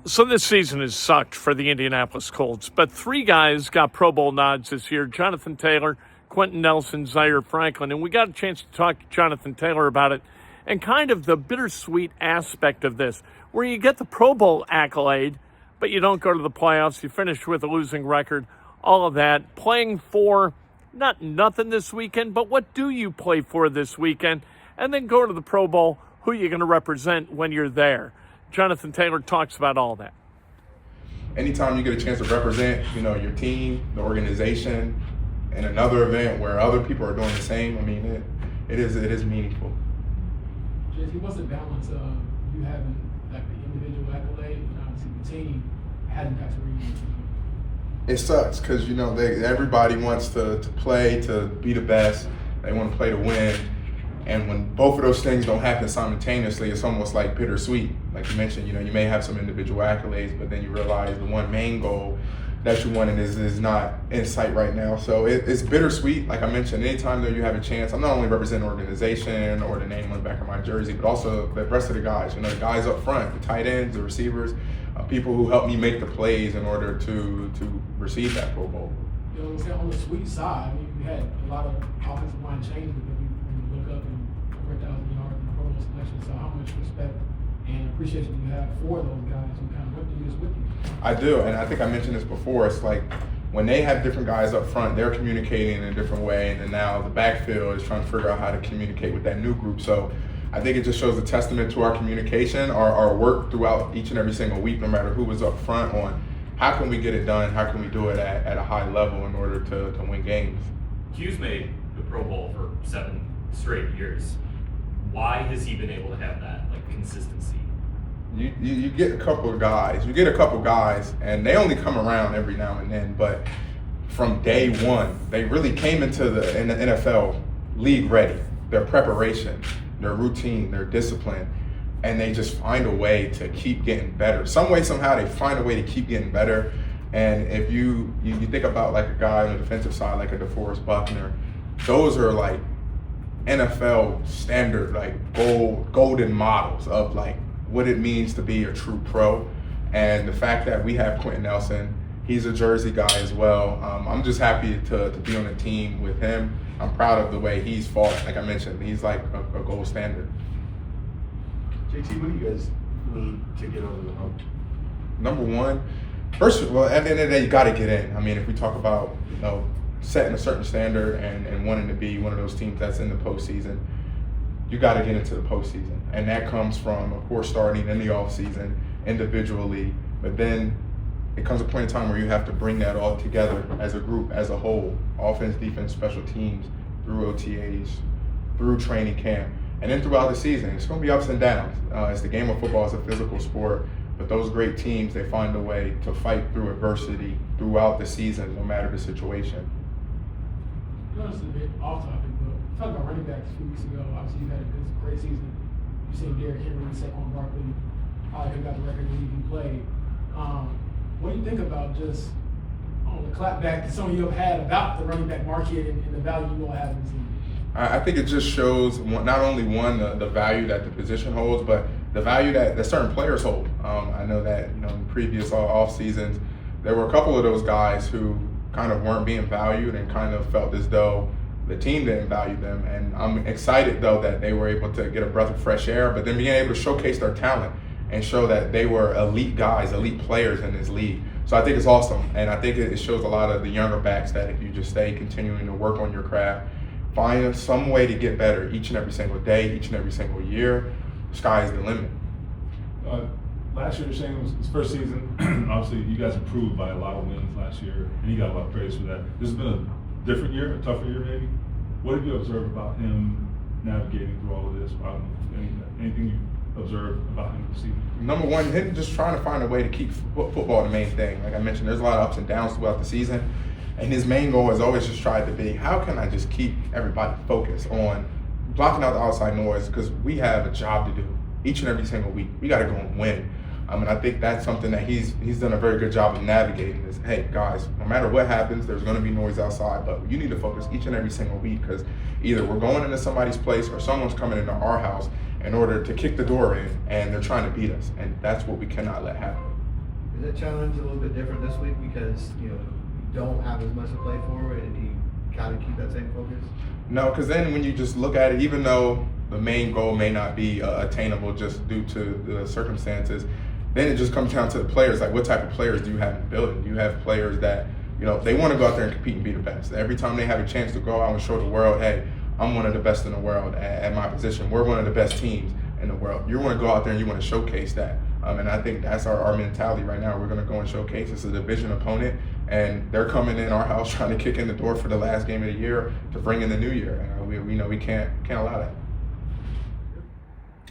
So this season has sucked for the Indianapolis Colts, but three guys got Pro Bowl nods this year: Jonathan Taylor, Quentin Nelson, Zaire Franklin. And we got a chance to talk to Jonathan Taylor about it and kind of the bittersweet aspect of this, where you get the Pro Bowl accolade, but you don't go to the playoffs. You finish with a losing record, all of that. Playing for not nothing this weekend, but what do you play for this weekend? And then go to the Pro Bowl. Who are you going to represent when you're there? Jonathan Taylor talks about all that. Anytime you get a chance to represent, your team, the organization, in another event where other people are doing the same, it is meaningful. JT, what's the balance of you having like the individual accolade, but obviously the team hasn't got to where you need to be? It sucks because everybody wants to play to be the best. They want to play to win. And when both of those things don't happen simultaneously, it's almost like bittersweet. Like you mentioned, you may have some individual accolades, but then you realize the one main goal that you wanted is not in sight right now. So it's bittersweet. Like I mentioned, anytime that you have a chance, I'm not only representing an organization or the name on the back of my jersey, but also the rest of the guys. The guys up front, the tight ends, the receivers, people who help me make the plays in order to receive that Pro Bowl. On the sweet side, we had a lot of offensive line changes when you look up and 4,000 yards in the Pro Bowl selection. So how much respect and appreciation do you have for those guys who kind of went through this with you? I do, and I think I mentioned this before. It's like when they have different guys up front, they're communicating in a different way, and then now the backfield is trying to figure out how to communicate with that new group. So I think it just shows a testament to our communication, our work throughout each and every single week, no matter who was up front, on how can we get it done, how can we do it at a high level in order to win games. Q's made the Pro Bowl for 7 straight years. Why has he been able to have that consistency? You get a couple of guys, and they only come around every now and then, but from day one, they really came into the NFL league ready. Their preparation, their routine, their discipline, and they just find a way to keep getting better. Some way, somehow, they find a way to keep getting better. And if you think about like a guy on the defensive side, like a DeForest Buckner, those are like NFL standard, like golden models of like what it means to be a true pro. And the fact that we have Quentin Nelson, he's a Jersey guy as well. I'm just happy to be on a team with him. I'm proud of the way he's fought. Like I mentioned, he's like a gold standard. JT, what do you guys need to get over the hump? Number one, first of all, at the end of the day, you got to get in. If we talk about setting a certain standard and wanting to be one of those teams that's in the postseason, you got to get into the postseason. And that comes from, of course, starting in the offseason individually, but then it comes a point in time where you have to bring that all together as a group, as a whole, offense, defense, special teams, through OTAs, through training camp, and then throughout the season. It's going to be ups and downs. It's the game of football. It's a physical sport, but those great teams, they find a way to fight through adversity throughout the season, no matter the situation. This is a bit off topic, but talking about running backs a few weeks ago, obviously you've had a great season. You've seen Derrick Henry, Saquon Barkley, probably got the record when you played. What do you think about just the clap back that some of you have had about the running back market and the value you all have in this league? I think it just shows not only the value that the position holds, but the value that certain players hold. I know that in previous off seasons, there were a couple of those guys who kind of weren't being valued and kind of felt as though the team didn't value them. And I'm excited though that they were able to get a breath of fresh air, but then being able to showcase their talent and show that they were elite guys, elite players in this league. So I think it's awesome, and I think it shows a lot of the younger backs that if you just stay continuing to work on your craft, find some way to get better each and every single day, each and every single year, sky is the limit. Last year, Shane, was his first season. Obviously, you guys improved by a lot of wins last year, and he got a lot of praise for that. This has been a different year, a tougher year maybe. What have you observed about him navigating through all of this? Anything you observed about him this season? Number one, him just trying to find a way to keep football the main thing. Like I mentioned, there's a lot of ups and downs throughout the season, and his main goal has always just tried to be, how can I just keep everybody focused on blocking out the outside noise, because we have a job to do each and every single week. We got to go and win. And I think that's something that he's done a very good job of navigating is, hey, guys, no matter what happens, there's going to be noise outside, but you need to focus each and every single week, because either we're going into somebody's place or someone's coming into our house in order to kick the door in, and they're trying to beat us, and that's what we cannot let happen. Is that challenge a little bit different this week because, you don't have as much to play for and you gotta keep that same focus? No, because then when you just look at it, even though the main goal may not be attainable just due to the circumstances, then it just comes down to the players. Like, what type of players do you have in the building? You have players that, they want to go out there and compete and be the best. Every time they have a chance to go out and show the world, hey, I'm one of the best in the world at my position. We're one of the best teams in the world. You want to go out there and you want to showcase that. And I think that's our mentality right now. We're going to go and showcase. It's a division opponent, and they're coming in our house trying to kick in the door for the last game of the year to bring in the new year. And we know we can't allow that.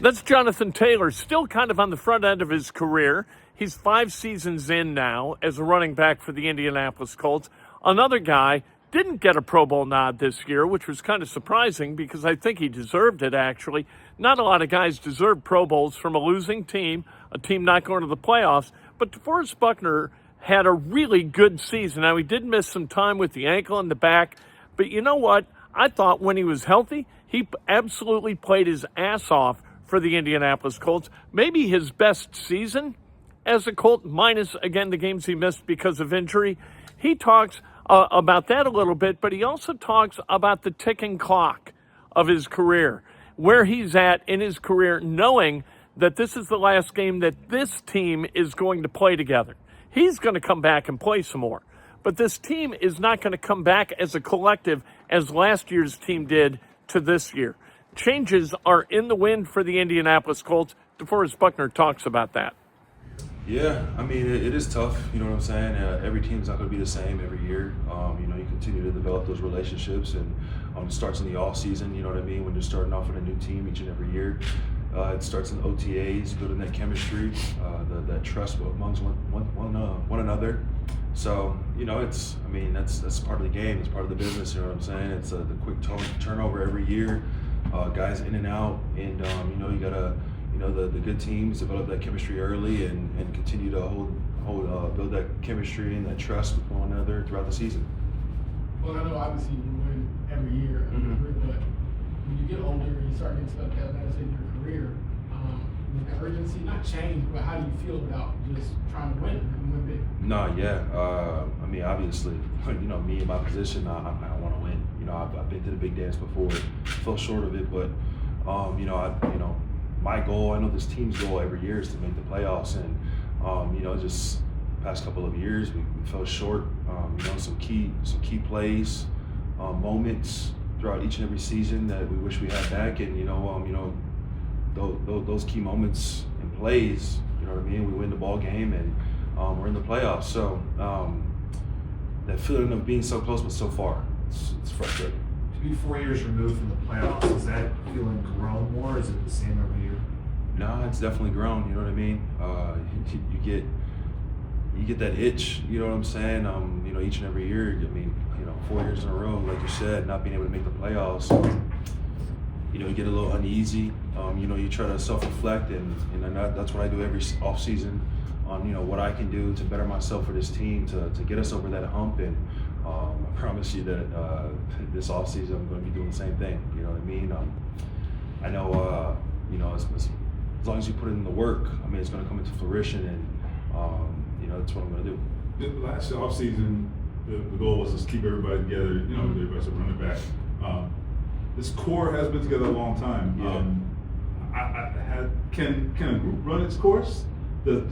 That's Jonathan Taylor, still kind of on the front end of his career. He's 5 seasons in now as a running back for the Indianapolis Colts. Another guy didn't get a Pro Bowl nod this year, which was kind of surprising because I think he deserved it, actually. Not a lot of guys deserve Pro Bowls from a losing team, a team not going to the playoffs. But DeForest Buckner had a really good season. Now, he did miss some time with the ankle and the back, but you know what? I thought when he was healthy, he absolutely played his ass off for the Indianapolis Colts. Maybe his best season as a Colt, minus, again, the games he missed because of injury. He talks about that a little bit, but he also talks about the ticking clock of his career, where he's at in his career, knowing that this is the last game that this team is going to play together. He's going to come back and play some more, but this team is not going to come back as a collective as last year's team did to this year. Changes are in the wind for the Indianapolis Colts. DeForest Buckner talks about that. Yeah, I mean, it is tough, you know what I'm saying? Every team's not going to be the same every year. You continue to develop those relationships, and it starts in the off season, you know what I mean? When you're starting off with a new team each and every year. It starts in OTAs, building that chemistry, that trust amongst one another. So, that's part of the game. It's part of the business, you know what I'm saying? It's the quick turnover every year, guys in and out, and, you got to, the good teams develop that chemistry early and continue to build that chemistry and that trust with one another throughout the season. Well, I know obviously you win every year, but when you get older and you start getting stuff that matters in your career, the urgency not change, but how do you feel about just trying to win and win big? No, yeah. Obviously, me in my position, I want to win. I've been to the big dance before, fell short of it, but my goal, I know this team's goal every year is to make the playoffs, and just past couple of years we fell short. Some key plays, moments throughout each and every season that we wish we had back, and those key moments and plays, you know what I mean? We win the ball game and we're in the playoffs. So that feeling of being so close but so far, it's frustrating. To be 4 years removed from the playoffs, is that feeling grown more, or is it the same every year? No, it's definitely grown, you know what I mean? You get that itch, you know what I'm saying? Each and every year, 4 years in a row, like you said, not being able to make the playoffs, you get a little uneasy. You try to self-reflect, and that's what I do every off season on, what I can do to better myself for this team to get us over that hump. And I promise you that this off season I'm going to be doing the same thing. You know what I mean? I know, as long as you put in the work, it's going to come into fruition, and that's what I'm going to do. The last off season, the goal was to keep everybody together. Everybody's a running back. This core has been together a long time. Yeah. Can a group run its course? You're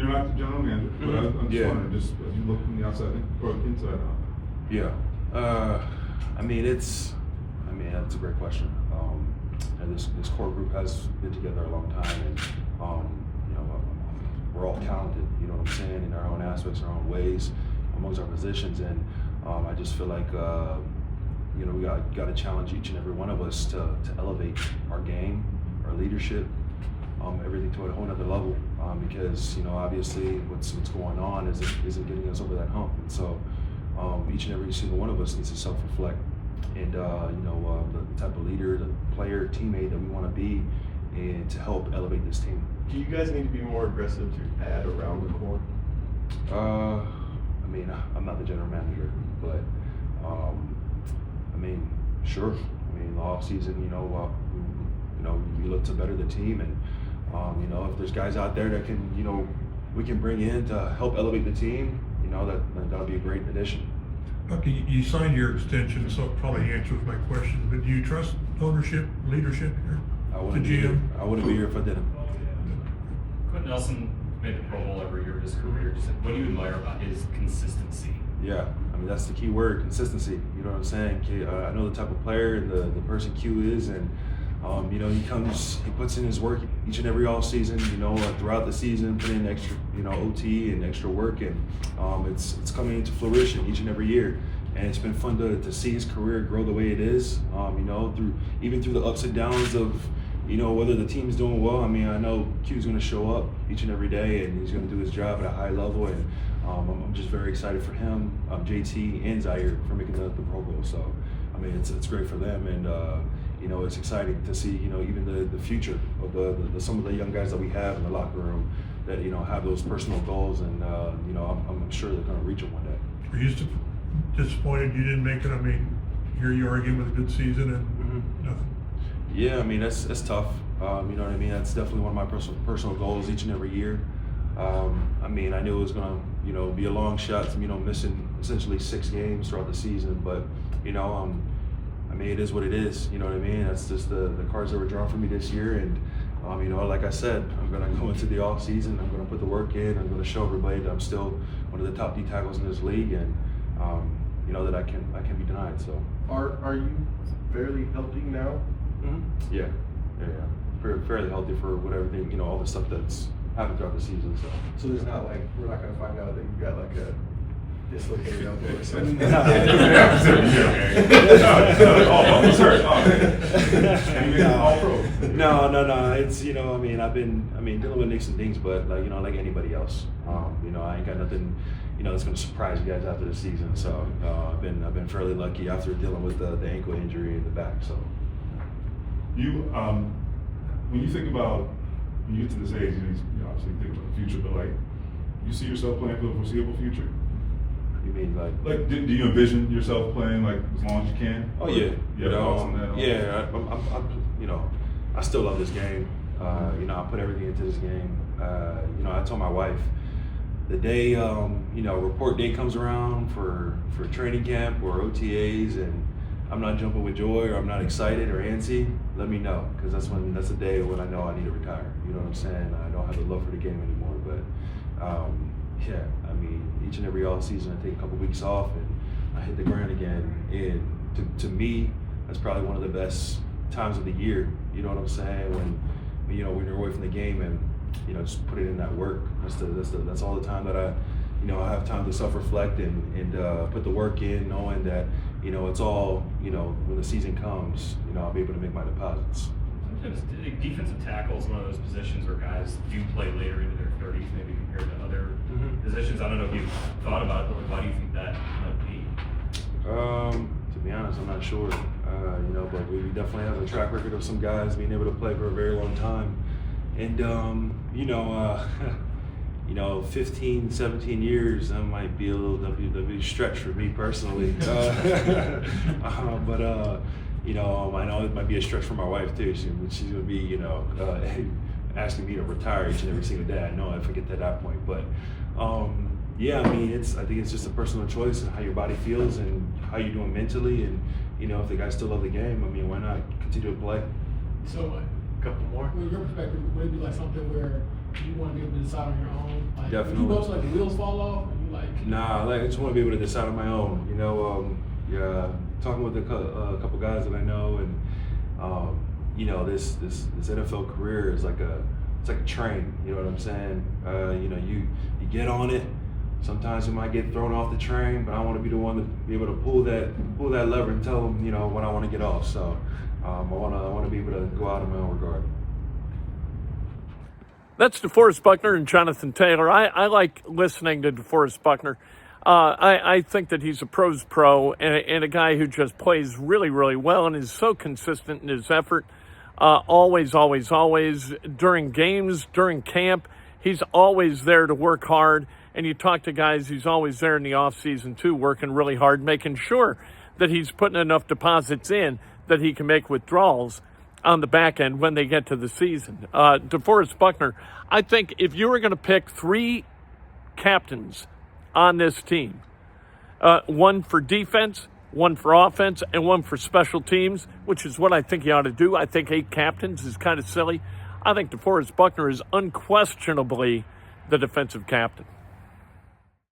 not the general manager, but I'm just wondering, just as you look from the outside or inside out. Yeah. That's a great question. This core group has been together a long time, and we're all talented. You know what I'm saying, in our own aspects, our own ways, amongst our positions, and I just feel like we got to challenge each and every one of us to elevate our game, our leadership, everything to a whole other level. Because obviously what's going on isn't getting us over that hump, and so each and every single one of us needs to self-reflect, and the type of leader, the player, teammate that we want to be, and to help elevate this team. Do you guys need to be more aggressive to add around the core? I'm not the general manager, but sure. The off season, we look to better the team, and if there's guys out there that can, we can bring in to help elevate the team, that'll be a great addition. Okay, you signed your extension, so it probably answers my question, but do you trust ownership, leadership here? I wouldn't be here if I didn't. Quentin Nelson made the Pro Bowl every year of his career. Just what do you admire about his consistency? Yeah, I mean, that's the key word, consistency. You know what I'm saying? I know the type of player and the person Q is, and he puts in his work each and every off season. Throughout the season, put in extra, OT and extra work, and it's coming into fruition each and every year. And it's been fun to see his career grow the way it is. Through the ups and downs of, whether the team's doing well. I mean, I know Q's going to show up each and every day, and he's going to do his job at a high level. And I'm just very excited for him, JT, and Zaire for making the Pro Bowl. So, I mean, it's great for them, and it's exciting to see even the future of some of the young guys that we have in the locker room that have those personal goals, and I'm sure they're going to reach them one day. Are you disappointed you didn't make it? I mean, here you are again with a good season and nothing. Yeah, I mean that's tough. You know what I mean? That's definitely one of my personal goals each and every year. I mean, I knew it was gonna be a long shot. Missing essentially 6 games throughout the season, but I mean, it is what it is. You know what I mean? That's just the cards that were drawn for me this year, and like I said, I'm gonna go into the off season. I'm gonna put the work in. I'm gonna show everybody that I'm still one of the top D tackles in this league, and that I can be denied. So are you fairly healthy now? Mm-hmm. Yeah. Fairly healthy for whatever thing, all the stuff that's happened throughout the season. So there's not like, we're not gonna find out that you got like a dislocated elbow or something. No. It's I've been dealing with nicks and things, but like anybody else, I ain't got nothing that's gonna surprise you guys after the season. So I've been fairly lucky after dealing with the ankle injury in the back. So when you think about when you get to this age, you obviously think about the future, but like, you see yourself playing for the foreseeable future? You mean like do you envision yourself playing like as long as you can? Oh yeah. Yeah. I still love this game. I put everything into this game. I told my wife the day report day comes around for training camp or OTAs, and I'm not jumping with joy or I'm not excited or antsy, let me know, because that's the day when I know I need to retire. You know what I'm saying? I don't have the love for the game anymore. But I mean, each and every off season I take a couple weeks off and I hit the ground again. And to me, that's probably one of the best times of the year. You know what I'm saying? When you're away from the game and just put it in that work. That's all the time that I have time to self-reflect and put the work in, knowing that it's all when the season comes, I'll be able to make my deposits. Sometimes defensive tackle is one of those positions where guys do play later into their 30s, maybe compared to other positions. I don't know if you've thought about it, but why do you think that might be? To be honest, I'm not sure. But we definitely have a track record of some guys being able to play for a very long time, and 15, 17 years, that might be a little WWE stretch for me personally. But I know it might be a stretch for my wife too. She's gonna be, asking me to retire each and every single day. I know if I get to that point, but I think it's just a personal choice and how your body feels and how you're doing mentally, and if the guys still love the game, I mean, why not continue to play? So, A couple more. from your perspective, would it be like something where you want to be able to decide on your own? Like, Definitely. You go to like the wheels fall off, and you like. Nah, I just want to be able to decide on my own. Talking with a couple guys that I know, and this NFL career is like it's like a train. You know what I'm saying? You get on it. Sometimes you might get thrown off the train, but I want to be the one to be able to pull that lever and tell them when I want to get off. So I want to be able to go out in my own regard. That's DeForest Buckner and Jonathan Taylor. I like listening to DeForest Buckner. I think that he's a pro's pro and a guy who just plays really, really well and is so consistent in his effort. Always during games, during camp, he's always there to work hard. And you talk to guys, he's always there in the off season too, working really hard, making sure that he's putting enough deposits in that he can make withdrawals. on the back end when they get to the season. DeForest Buckner, I think if you were going to pick 3 captains on this team, one for defense, one for offense, and one for special teams, which is what I think you ought to do. I think 8 captains is kind of silly. I think DeForest Buckner is unquestionably the defensive captain.